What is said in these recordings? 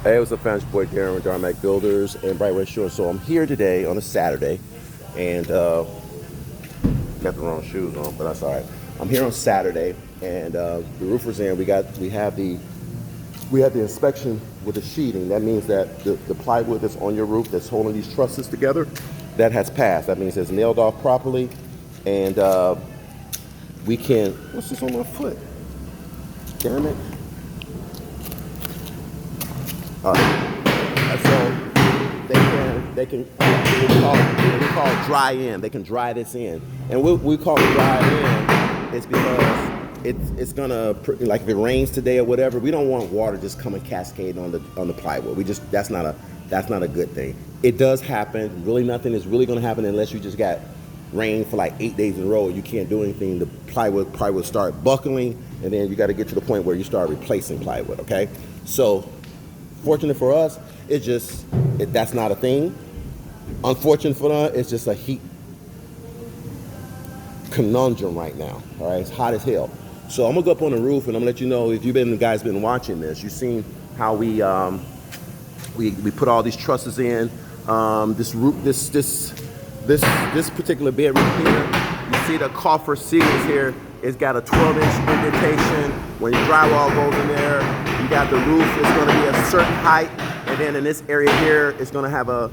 Hey, what's up, fans? Your boy Darren with Darmac Builders and Brightway Insurance. So I'm here today on a Saturday, and got the wrong shoes on, but that's all right. I'm here on Saturday, and the roofer's in. We have the inspection with the sheathing. That means that the plywood that's on your roof that's holding these trusses together, that has passed. That means it's nailed off properly, and we can. What's this on my foot? Damn it! All right. So they can we call it dry in. They can dry this in, and we call it dry in. It's because it's gonna, like, if it rains today or whatever, we don't want water just coming cascading on the plywood. That's not a good thing. It does happen. Really, nothing is really gonna happen unless you just got rain for like 8 days in a row. You can't do anything. The plywood start buckling, and then you got to get to the point where you start replacing plywood. Okay, so. Fortunate for us, that's not a thing. Unfortunate for us, it's just a heat conundrum right now. All right, it's hot as hell. So I'm gonna go up on the roof and I'm gonna let you know, if you guys been watching this, you've seen how we put all these trusses in. This particular bedroom here, you see the coffer seals here. It's got a 12-inch indentation. When your drywall goes in there, you got the roof is going to be a certain height, and then in this area here, it's going to have a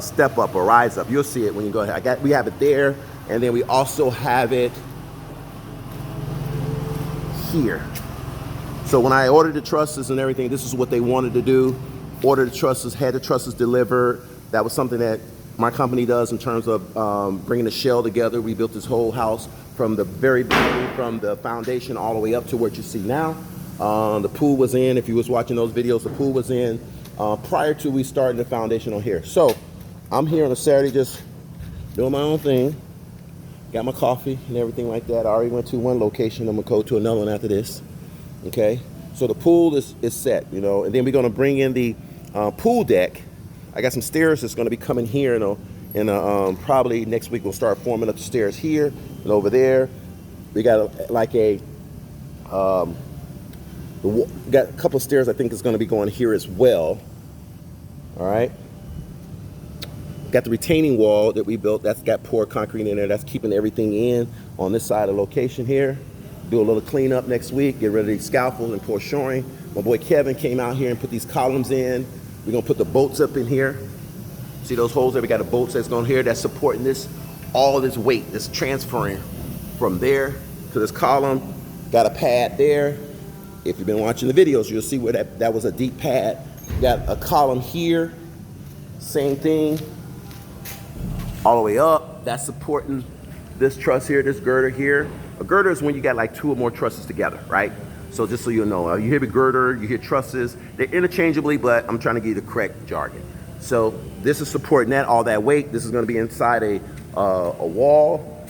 step up, a rise up. You'll see it when you go ahead. We have it there, and then we also have it here. So when I ordered the trusses and everything, this is what they wanted to do. Order the trusses, had the trusses delivered. That was something that my company does in terms of bringing the shell together. We built this whole house from the very beginning, from the foundation all the way up to what you see now. The pool was in. If you was watching those videos, the pool was in prior to we starting the foundation on here. So I'm here on a Saturday just doing my own thing. Got my coffee and everything like that. I already went to one location. I'm gonna go to another one after this. Okay, so the pool is set, you know, and then we're gonna bring in the pool deck. I got some stairs that's gonna be coming here, probably next week we'll start forming up the stairs here and over there. We got got a couple of stairs I think is going to be going here as well. All right. Got the retaining wall that we built. That's got poured concrete in there. That's keeping everything in on this side of the location here. Do a little cleanup next week. Get rid of these scaffolds and pour shoring. My boy Kevin came out here and put these columns in. We're going to put the bolts up in here. See those holes there? We got a bolt that's going here that's supporting this, all this weight that's transferring from there to this column. Got a pad there. If you've been watching the videos, you'll see where that was a deep pad. Got a column here, same thing, all the way up. That's supporting this truss here, this girder here. A girder is when you got like 2 or more trusses together, right? So just so you know, you hear the girder, you hear trusses. They're interchangeably, but I'm trying to give you the correct jargon. So this is supporting that, all that weight. This is going to be inside a wall.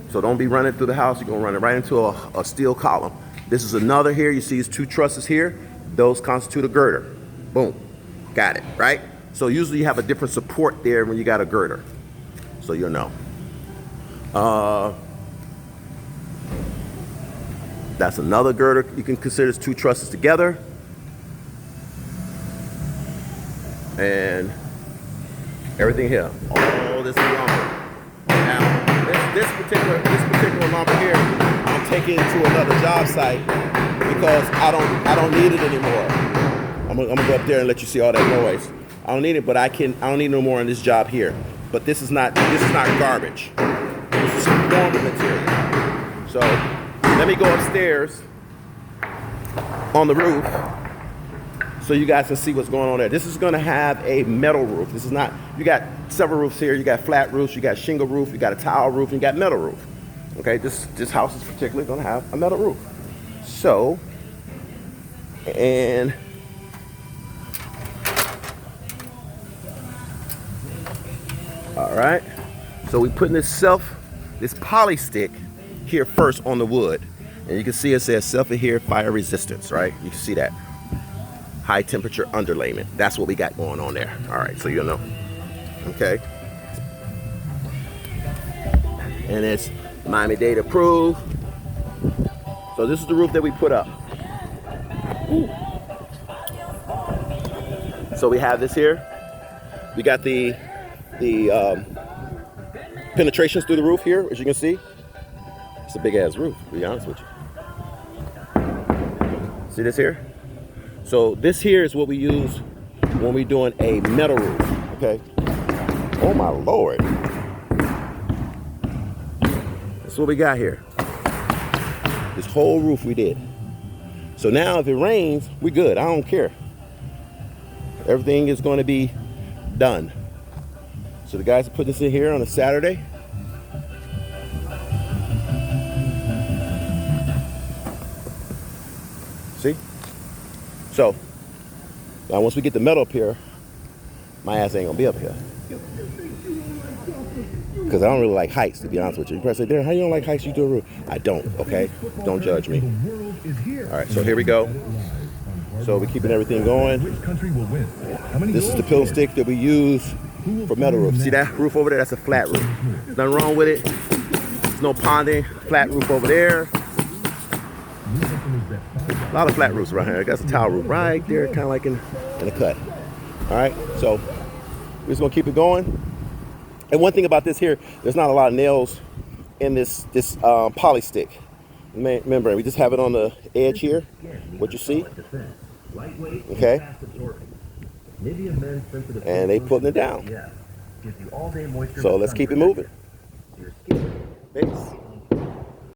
So don't be running through the house. You're going to run it right into a steel column. This is another here. You see these 2 trusses here. Those constitute a girder. Boom. Got it, right? So usually you have a different support there when you got a girder. So you'll know. That's another girder. You can consider this 2 trusses together. And everything here. All this lumber. Now, this particular lumber here, I'm taking to another job site because I don't need it anymore. I'm gonna go up there and let you see all that noise. I don't need it, but I don't need no more on this job here. But this is not garbage. This is some form of material. So let me go upstairs on the roof so you guys can see what's going on there. This is gonna have a metal roof. This is not, you got several roofs here. You got flat roofs, you got shingle roof, you got a tile roof, and you got metal roof. Okay, this house is particularly gonna have a metal roof. So, and all right, so we putting this poly stick here first on the wood. And you can see it says self-adhered fire resistance, right? You can see that. High temperature underlayment. That's what we got going on there. All right, so you'll know. Okay. And it's Miami-Dade approved. So this is the roof that we put up. Ooh. So we have this here. We got the penetrations through the roof here, as you can see. It's a big ass roof, to be honest with you. See this here? So this here is what we use when we're doing a metal roof, okay? Oh my Lord. That's what we got here. This whole roof we did. So now if it rains, we good. I don't care. Everything is going to be done. So the guys are putting this in here on a Saturday. See? So now once we get the metal up here, my ass ain't gonna be up here. Because I don't really like heights, to be honest with you. You probably say, Darren, how you don't like heights? You do a roof. I don't, okay? Don't judge me. All right, so here we go. So we're keeping everything going. This is the pill and stick that we use for metal roofs. See that roof over there? That's a flat roof. There's nothing wrong with it. There's no ponding. Flat roof over there. A lot of flat roofs around here. That's a tile roof right there, kind of like in a cut. All right, so we're just gonna keep it going. And one thing about this here, there's not a lot of nails in this poly stick. Remember, we just have it on the edge here, what you see. Okay. And they putting it down. So let's keep it moving. Peace.